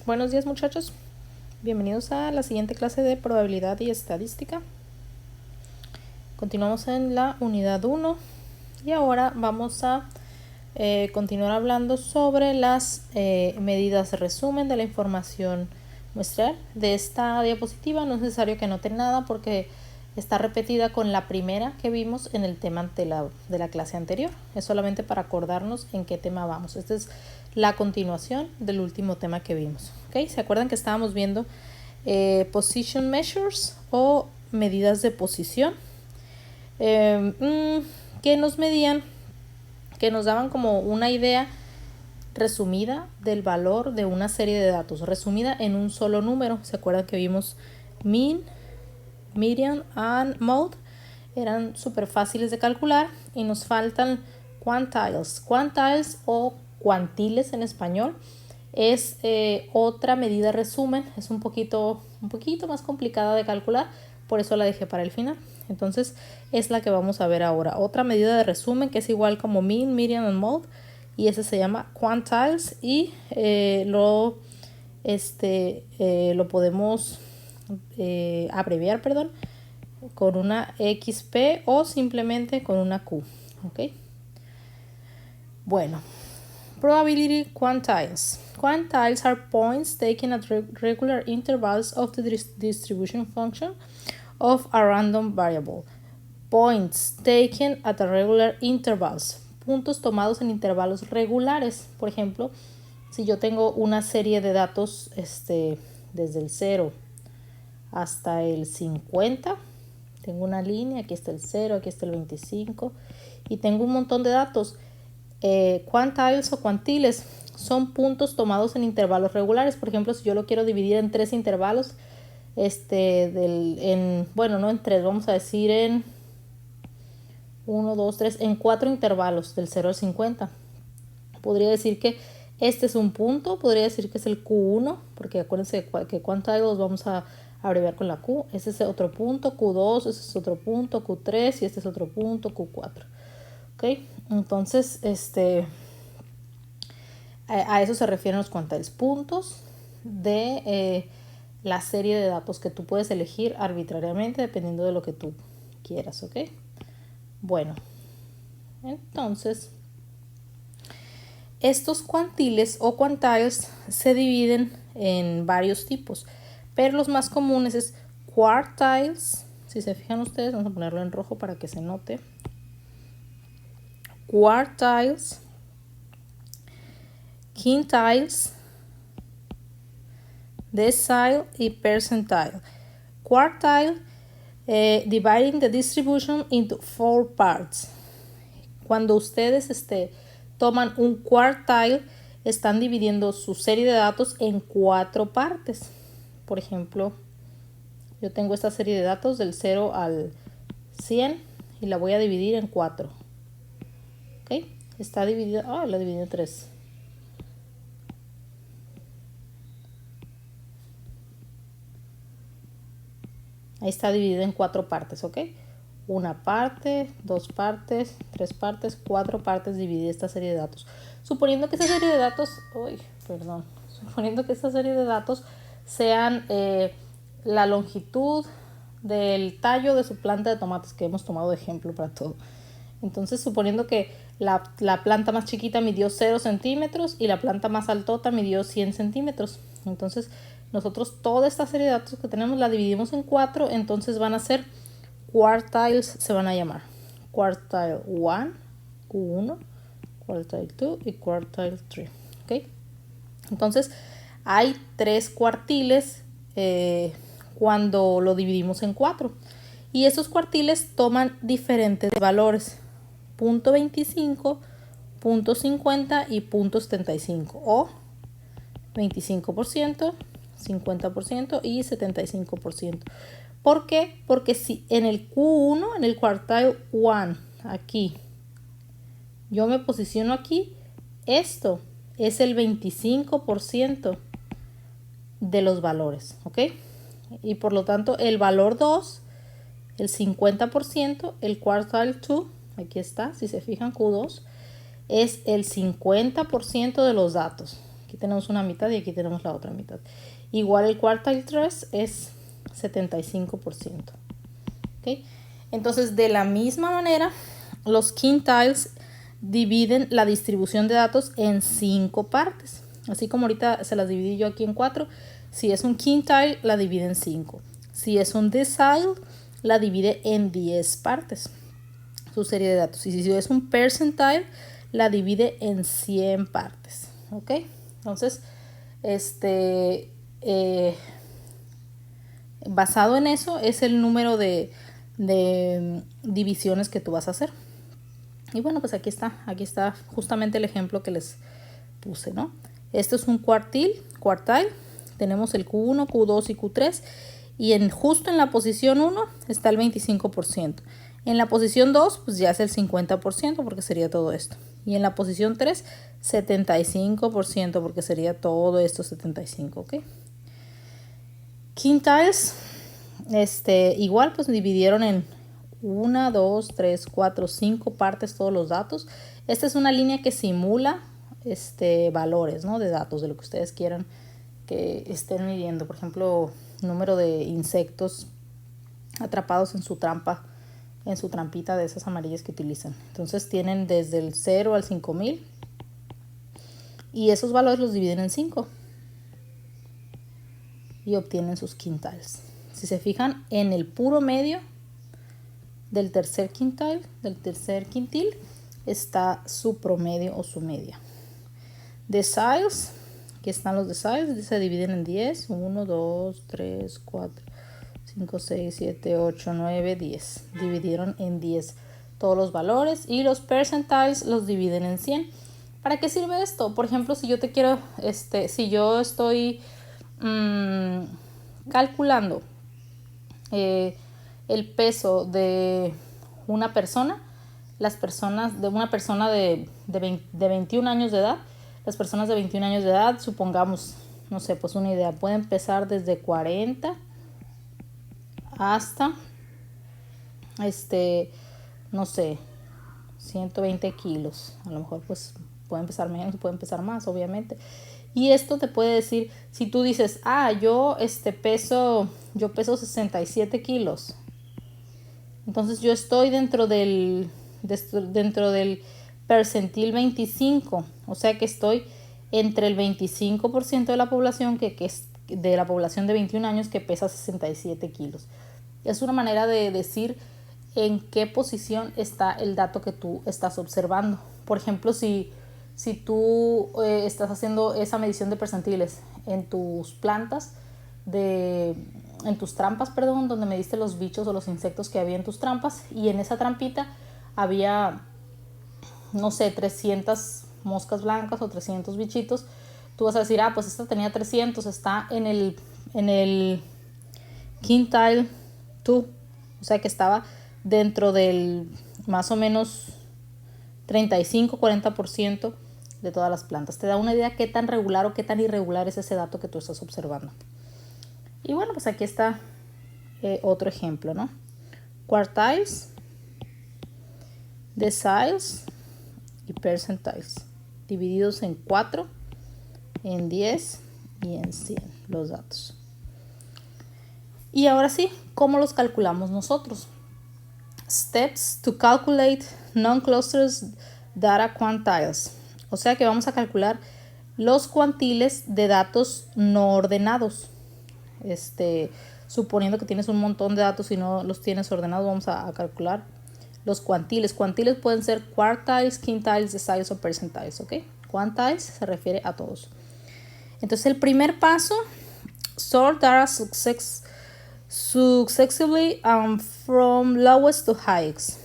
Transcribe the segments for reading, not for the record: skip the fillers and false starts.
Buenos días, muchachos. Bienvenidos a la siguiente clase de probabilidad y estadística. Continuamos en la unidad 1 y ahora vamos a continuar hablando sobre las medidas de resumen de la información muestral. De esta diapositiva no es necesario que anoten nada porque está repetida con la primera que vimos en el tema de la clase anterior. Es solamente para acordarnos en qué tema vamos. Esta es la continuación del último tema que vimos. ¿Okay? ¿Se acuerdan que estábamos viendo position measures o medidas de posición? Que nos medían, que nos daban como una idea resumida del valor de una serie de datos, resumida en un solo número. ¿Se acuerdan que vimos mean, median and mode? Eran súper fáciles de calcular y nos faltan quantiles. Quantiles o cuantiles en español es otra medida resumen. Es un poquito más complicada de calcular, por eso la dejé para el final. Entonces es la que vamos a ver ahora. Otra medida de resumen que es igual como mean, median and mode, y ese se llama quantiles y lo podemos abreviar, con una XP o simplemente con una Q. ¿Ok? Bueno, probability quantiles. Quantiles are points taken at regular intervals of the distribution function of a random variable. Points taken at regular intervals. Puntos tomados en intervalos regulares. Por ejemplo, si yo tengo una serie de datos desde el 0 hasta el 50, tengo una línea, aquí está el 0, aquí está el 25 y tengo un montón de datos. Quantiles o cuantiles son puntos tomados en intervalos regulares. Por ejemplo, si yo lo quiero dividir en 3 intervalos, no en 3, vamos a decir en 1, 2, 3, en 4 intervalos del 0 al 50. Podría decir que este es un punto, podría decir que es el Q1, porque acuérdense que quantiles vamos a abreviar con la Q. Ese es otro punto, Q2, ese es otro punto, Q3 y este es otro punto, Q4. ¿Ok? Entonces, a eso se refieren los quantiles, puntos de la serie de datos que tú puedes elegir arbitrariamente dependiendo de lo que tú quieras. ¿Ok? Bueno, entonces estos cuantiles o quantiles se dividen en varios tipos, pero los más comunes es quartiles. Si se fijan ustedes, vamos a ponerlo en rojo para que se note. Quartiles, quintiles, decile y percentile. Quartile, dividing the distribution into 4 parts. Cuando ustedes toman un quartile, están dividiendo su serie de datos en 4 partes. Por ejemplo, yo tengo esta serie de datos del 0 al 100 y la voy a dividir en 4. ¿Ok? Está dividida, la dividí en 3. Ahí está dividida en 4 partes, ¿ok? Una parte, 2 partes, 3 partes, 4 partes dividida esta serie de datos. Suponiendo que esta serie de datos, suponiendo que esta serie de datos sean la longitud del tallo de su planta de tomates, que hemos tomado de ejemplo para todo. Entonces, suponiendo que la planta más chiquita midió 0 centímetros y la planta más altota midió 100 centímetros. Entonces, nosotros toda esta serie de datos que tenemos la dividimos en 4, entonces van a ser quartiles, se van a llamar quartile 1, Q1, quartile 2 y quartile 3. ¿Okay? Entonces, hay 3 cuartiles cuando lo dividimos en 4. Y esos cuartiles toman diferentes valores. 0.25, 0.50 y 0.75 o 25%, 50% y 75%. ¿Por qué? Porque si en el Q1, en el quartile 1, aquí, yo me posiciono aquí, esto es el 25% de los valores, ¿ok? Y por lo tanto, el valor 2, el 50%, el quartile 2, aquí está, si se fijan, Q2, es el 50% de los datos. Aquí tenemos una mitad y aquí tenemos la otra mitad. Igual el quartile 3 es 75%. ¿Okay? Entonces, de la misma manera, los quintiles dividen la distribución de datos en 5 partes. Así como ahorita se las dividí yo aquí en 4. Si es un quintile, la divide en 5. Si es un decile, la divide en 10 partes, su serie de datos. Y si es un percentile, la divide en 100 partes. ¿Ok? Entonces, basado en eso es el número de divisiones que tú vas a hacer. Y bueno, pues aquí está justamente el ejemplo que les puse, ¿no? Esto es un quartile. Tenemos el Q1, Q2 y Q3. Y justo en la posición 1 está el 25%. En la posición 2, pues ya es el 50%, porque sería todo esto. Y en la posición 3, 75%, porque sería todo esto 75%, ¿ok? Quintiles, igual pues dividieron en 1, 2, 3, 4, 5 partes todos los datos. Esta es una línea que simula valores, ¿no? De datos, de lo que ustedes quieran que estén midiendo. Por ejemplo, número de insectos atrapados en su trampa, en su trampita de esas amarillas que utilizan. Entonces tienen desde el 0 al 5000 y esos valores los dividen en 5 y obtienen sus quintiles. Si se fijan, en el puro medio del tercer quintil está su promedio o su media. Deciles, aquí están los deciles, se dividen en 10, 1, 2, 3, 4, 5, 6, 7, 8, 9, 10. Dividieron en 10 todos los valores y los percentiles los dividen en 100. ¿Para qué sirve esto? Por ejemplo, si yo te quiero, si yo estoy calculando el peso de una persona, de una persona de 21 años de edad, las personas de 21 años de edad, supongamos, no sé, pues una idea, pueden pesar desde 40 hasta, no sé, 120 kilos. A lo mejor pues pueden pesar menos, pueden pesar más, obviamente. Y esto te puede decir, si tú dices, yo peso 67 kilos. Entonces yo estoy dentro del percentil 25, o sea que estoy entre el 25% de la población que es de la población de 21 años que pesa 67 kilos. Es una manera de decir en qué posición está el dato que tú estás observando. Por ejemplo, si tú estás haciendo esa medición de percentiles en tus plantas, en tus trampas, donde mediste los bichos o los insectos que había en tus trampas, y en esa trampita había, no sé, 300 moscas blancas o 300 bichitos, tú vas a decir, pues esta tenía 300, está en el quintile 2, o sea que estaba dentro del más o menos 35-40% de todas las plantas. Te da una idea qué tan regular o qué tan irregular es ese dato que tú estás observando. Y bueno, pues aquí está otro ejemplo, ¿no? Quartiles, deciles y percentiles, divididos en 4, en 10 y en 100 los datos. Y ahora sí, ¿cómo los calculamos nosotros? Steps to calculate non-clusters data quantiles. O sea que vamos a calcular los cuantiles de datos no ordenados. Suponiendo que tienes un montón de datos y no los tienes ordenados, vamos a calcular los cuantiles. Cuantiles pueden ser quartiles, quintiles, deciles o percentiles, ¿ok? Quantiles se refiere a todos. Entonces el primer paso, sort data successively from lowest to highest.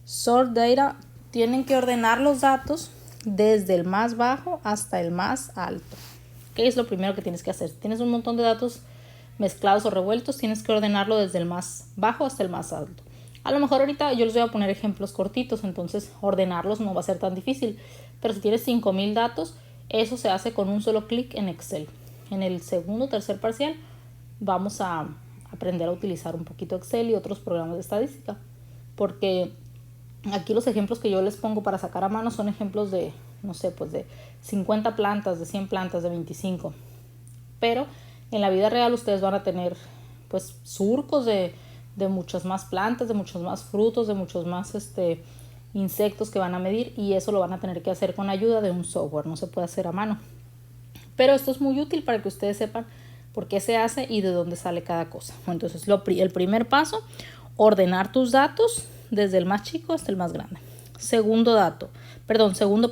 Sort data, tienen que ordenar los datos desde el más bajo hasta el más alto. ¿Qué es lo primero que tienes que hacer? Si tienes un montón de datos mezclados o revueltos, tienes que ordenarlo desde el más bajo hasta el más alto. A lo mejor ahorita yo les voy a poner ejemplos cortitos, entonces ordenarlos no va a ser tan difícil. Pero si tienes 5000 datos, eso se hace con un solo clic en Excel. En el segundo o tercer parcial vamos a aprender a utilizar un poquito Excel y otros programas de estadística. Porque aquí los ejemplos que yo les pongo para sacar a mano son ejemplos de no sé, pues de 50 plantas, de 100 plantas, de 25. Pero en la vida real ustedes van a tener pues surcos de muchas más plantas, de muchos más frutos, de muchos más insectos que van a medir, y eso lo van a tener que hacer con ayuda de un software, no se puede hacer a mano. Pero esto es muy útil para que ustedes sepan por qué se hace y de dónde sale cada cosa. Entonces el primer paso, ordenar tus datos desde el más chico hasta el más grande. Segundo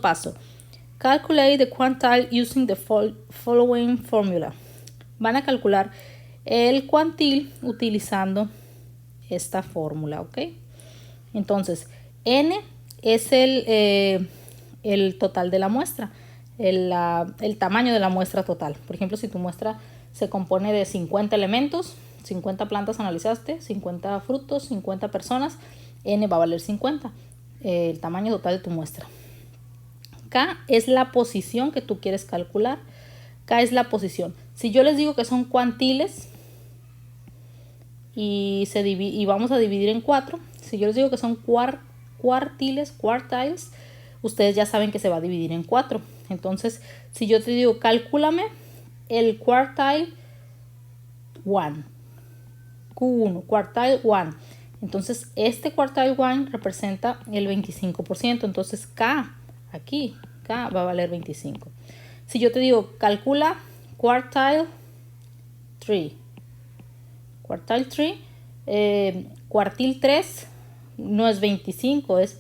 paso, calculate the quantile using the following formula. Van a calcular el cuantil utilizando esta fórmula, ¿ok? Entonces, N es el total de la muestra, el tamaño de la muestra total. Por ejemplo, si tu muestra se compone de 50 elementos, 50 plantas analizaste, 50 frutos, 50 personas, N va a valer 50, el tamaño total de tu muestra. K es la posición que tú quieres calcular. K es la posición. Si yo les digo que son cuantiles y vamos a dividir en 4, si yo les digo que son quartiles, ustedes ya saben que se va a dividir en 4. Entonces, si yo te digo, calcúlame el quartile 1, Q1, quartile 1. Entonces, este quartile 1 representa el 25%. Entonces, K va a valer 25. Si yo te digo, calcula quartile 3. Quartile 3, cuartil 3 no es 25, es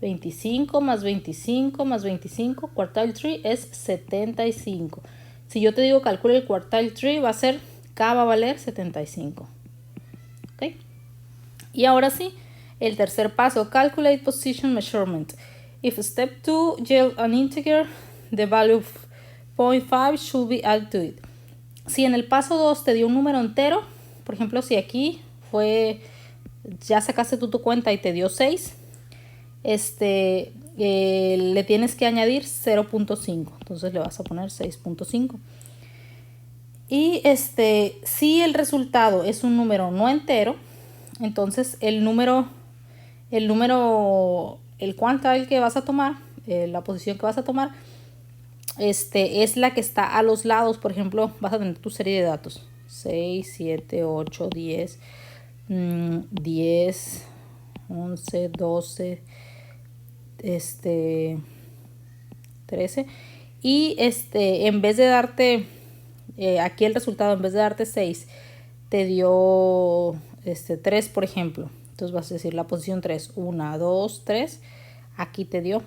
25 más 25 más 25. Quartile 3 es 75. Si yo te digo calcula el quartile 3, K va a valer 75. ¿Ok? Y ahora sí, el tercer paso, calculate position measurement. If step 2 yield an integer, the value of 0.5 should be added to it. Si en el paso 2 te dio un número entero, por ejemplo, si aquí ya sacaste tú tu cuenta y te dio 6, le tienes que añadir 0.5. Entonces le vas a poner 6.5. Y si el resultado es un número no entero, entonces el quantile que vas a tomar, la posición que vas a tomar, es la que está a los lados. Por ejemplo, vas a tener tu serie de datos: 6, 7, 8, 10, 10, 11, 12, 13. Y en vez de darte aquí el resultado, en vez de darte 6, te dio 3, por ejemplo. Entonces vas a decir la posición 3, 1, 2, 3. Aquí te dio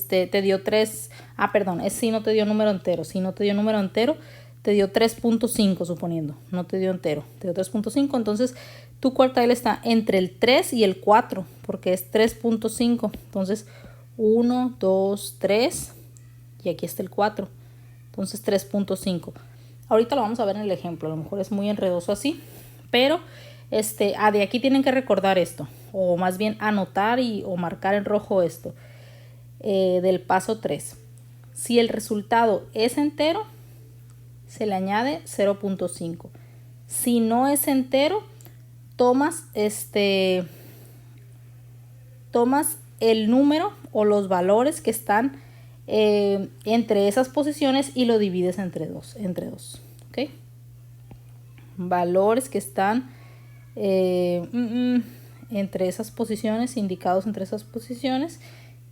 te dio 3. Perdón, si no te dio número entero. Si no te dio número entero, te dio 3.5, suponiendo. No te dio entero, te dio 3.5. Entonces tu quartile está entre el 3 y el 4, porque es 3.5. Entonces 1, 2, 3, y aquí está el 4. Entonces 3.5. Ahorita lo vamos a ver en el ejemplo. A lo mejor es muy enredoso así, pero de aquí tienen que recordar esto, o más bien anotar o marcar en rojo esto, del paso 3. Si el resultado es entero, se le añade 0.5. Si no es entero, tomas el número o los valores que están entre esas posiciones y lo divides entre dos. ¿Ok? Valores que están entre esas posiciones, indicados entre esas posiciones,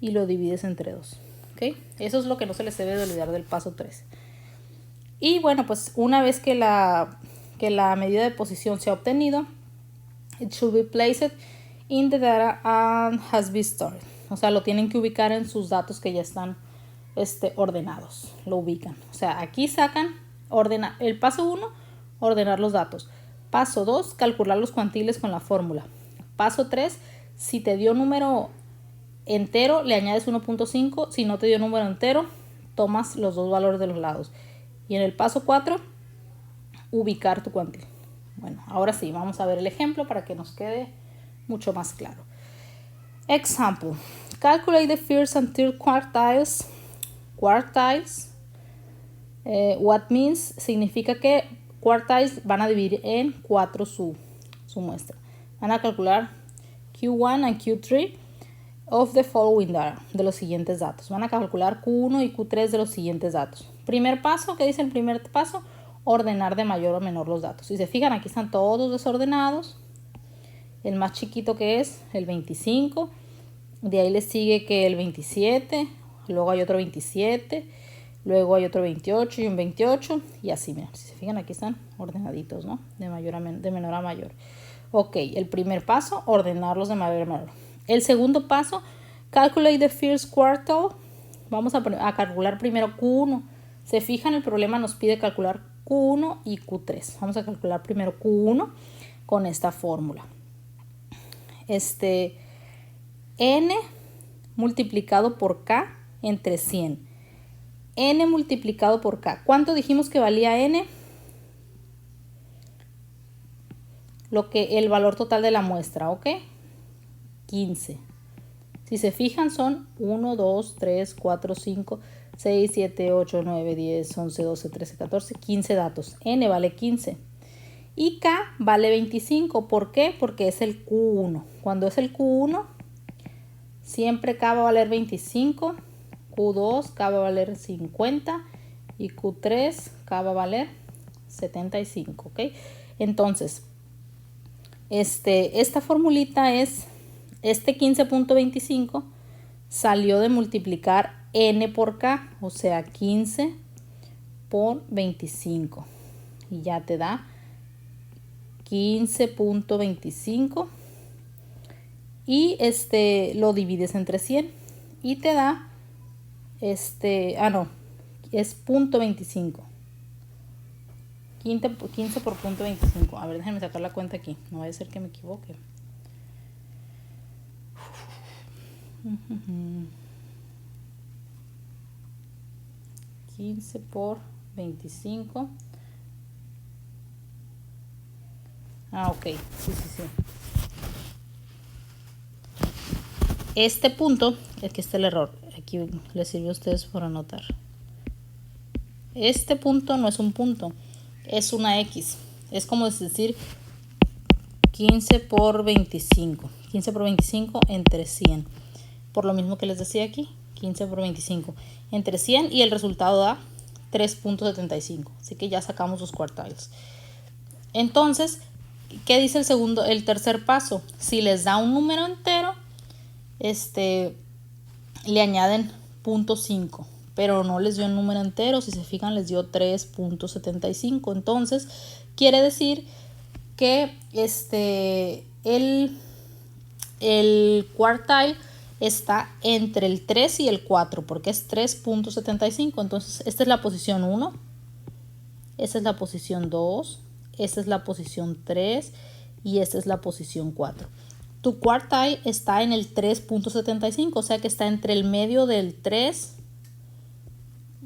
y lo divides entre 2. ¿Ok? Eso es lo que no se les debe de olvidar del paso 3. Y bueno, pues una vez que la medida de posición se ha obtenido, it should be placed in the data and has been stored. O sea, lo tienen que ubicar en sus datos que ya están ordenados. Lo ubican. O sea, aquí sacan, el paso 1, ordenar los datos. Paso 2, calcular los cuantiles con la fórmula. Paso 3, si te dio número entero, le añades 1.5. Si no te dio número entero, tomas los dos valores de los lados. Y en el paso 4, ubicar tu cuantil. Bueno, ahora sí, vamos a ver el ejemplo para que nos quede mucho más claro. Example. Calculate the first and third quartiles. What means significa que quartiles van a dividir en 4 su muestra. Van a calcular Q1 and Q3. of the following data, de los siguientes datos. Van a calcular Q1 y Q3 de los siguientes datos. Primer paso, ¿qué dice el primer paso? Ordenar de mayor a menor los datos. Si se fijan, aquí están todos desordenados. El más chiquito que es el 25. De ahí le sigue que el 27. Luego hay otro 27. Luego hay otro 28 y un 28. Y así, miren. Si se fijan, aquí están ordenaditos, ¿no? De menor a mayor. Ok, el primer paso, ordenarlos de mayor a menor. El segundo paso, calculate the first quartile. Vamos a calcular primero Q1. Se fijan, el problema nos pide calcular Q1 y Q3. Vamos a calcular primero Q1 con esta fórmula. N multiplicado por K entre 100. N multiplicado por K. ¿Cuánto dijimos que valía N? El valor total de la muestra, ¿ok? 15. Si se fijan, son 1, 2, 3, 4, 5, 6, 7, 8, 9, 10, 11, 12, 13, 14, 15 datos. N vale 15. Y K vale 25. ¿Por qué? Porque es el Q1. Cuando es el Q1, siempre K va a valer 25. Q2, K va a valer 50. Y Q3, K va a valer 75. ¿Ok? Entonces, esta formulita es, 15.25 salió de multiplicar N por K, o sea 15 por 25. Y ya te da 15.25 y lo divides entre 100 y te da es 0.25. 15 por 0.25. A ver, déjenme sacar la cuenta aquí. No vaya a ser que me equivoque. $15 por 25. Ok. Sí. Este punto, aquí está el error. Aquí les sirve a ustedes para anotar. Este punto no es un punto, es una X. Es como decir 15 por 25. 15 por 25 entre 100. Por lo mismo que les decía aquí, 15 por 25 entre 100 y el resultado da 3.75. Así que ya sacamos los quartiles. Entonces, ¿qué dice el tercer paso? Si les da un número entero, le añaden 0.5, pero no les dio un número entero. Si se fijan, les dio 3.75. Entonces, quiere decir que el quartile está entre el 3 y el 4, porque es 3.75. Entonces, esta es la posición 1, esta es la posición 2, esta es la posición 3 y esta es la posición 4. Tu quartile está en el 3.75, o sea que está entre el medio del 3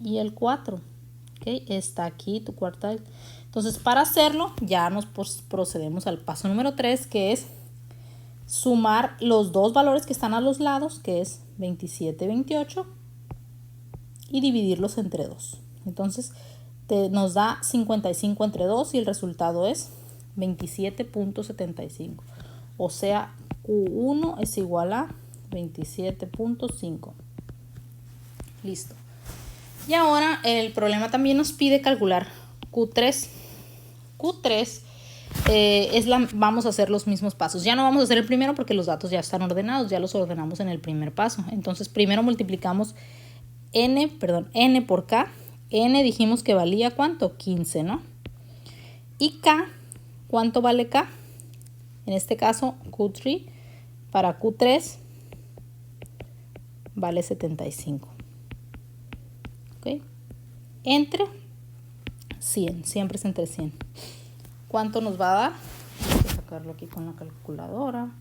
y el 4. ¿Okay? Está aquí tu quartile. Entonces, para hacerlo, ya nos procedemos al paso número 3, que es sumar los dos valores que están a los lados, que es 27 y 28, y dividirlos entre 2. Entonces, nos da 55 entre 2 y el resultado es 27.75. O sea, Q1 es igual a 27.5. Listo. Y ahora el problema también nos pide calcular Q3. Q3 vamos a hacer los mismos pasos. Ya no vamos a hacer el primero porque los datos ya están ordenados, ya los ordenamos en el primer paso. Entonces primero multiplicamos N por K. N dijimos que valía ¿cuánto? 15, ¿no? Y K, ¿cuánto vale K? En este caso Q3 para Q3 vale 75. ¿Ok? Entre 100, siempre es entre 100. ¿Cuánto nos va a dar? Voy a sacarlo aquí con la calculadora.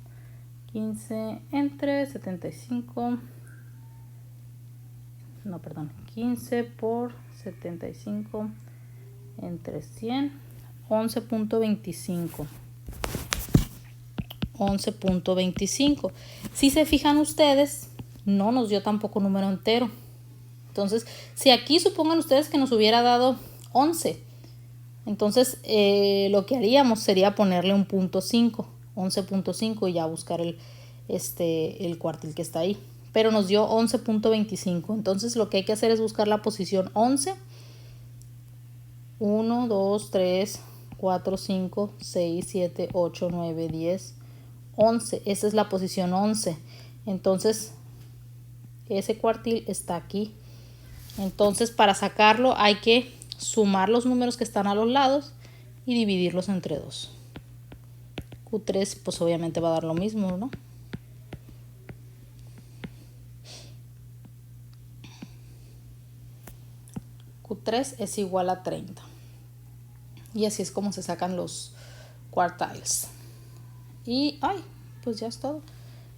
15 entre 75. No, perdón. 15 por 75 entre 100. 11.25. 11.25. Si se fijan ustedes, no nos dio tampoco número entero. Entonces, si aquí supongan ustedes que nos hubiera dado 11, entonces lo que haríamos sería ponerle un punto 5, 11.5 y ya buscar el cuartil que está ahí. Pero nos dio 11.25. Entonces lo que hay que hacer es buscar la posición 11. 1, 2, 3, 4, 5, 6, 7, 8, 9, 10, 11. Esa es la posición 11. Entonces ese cuartil está aquí. Entonces para sacarlo hay que sumar los números que están a los lados y dividirlos entre 2. Q3 pues obviamente va a dar lo mismo, ¿no? Q3 es igual a 30. Y así es como se sacan los quartiles. Y, pues ya es todo.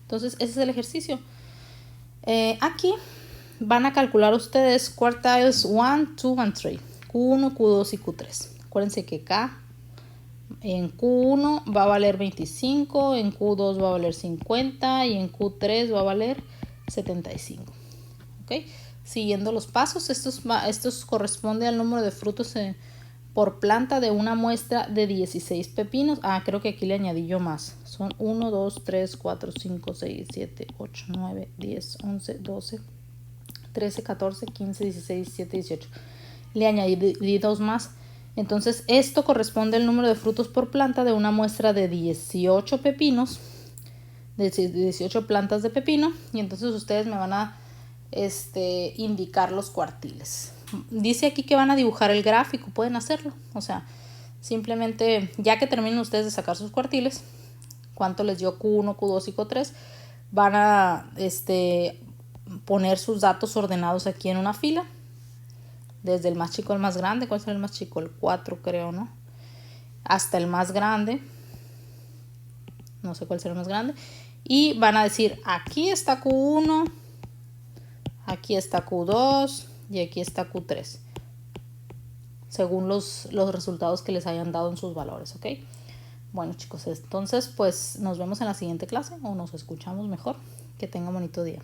Entonces ese es el ejercicio. Aquí van a calcular ustedes quartiles 1, 2 and 3. Q1, Q2 y Q3. Acuérdense que K en Q1 va a valer 25, en Q2 va a valer 50 y en Q3 va a valer 75. ¿Ok? Siguiendo los pasos, estos corresponde al número de frutos por planta de una muestra de 16 pepinos. Creo que aquí le añadí yo más. Son 1, 2, 3, 4, 5, 6, 7, 8, 9, 10, 11, 12, 13, 14, 15, 16, 17, 18. Le añadí 2 más. Entonces esto corresponde al número de frutos por planta de una muestra de 18 pepinos, de 18 plantas de pepino. Y entonces ustedes me van a indicar los cuartiles. Dice aquí que van a dibujar el gráfico, pueden hacerlo. O sea, simplemente ya que terminen ustedes de sacar sus cuartiles, cuánto les dio Q1, Q2 y Q3, van a poner sus datos ordenados aquí en una fila, desde el más chico al más grande. ¿Cuál será el más chico? El 4 creo, ¿no? Hasta el más grande, no sé cuál será el más grande, y van a decir aquí está Q1, aquí está Q2 y aquí está Q3, según los resultados que les hayan dado en sus valores, ¿ok? Bueno, chicos, entonces pues nos vemos en la siguiente clase, o nos escuchamos mejor. Que tengan bonito día.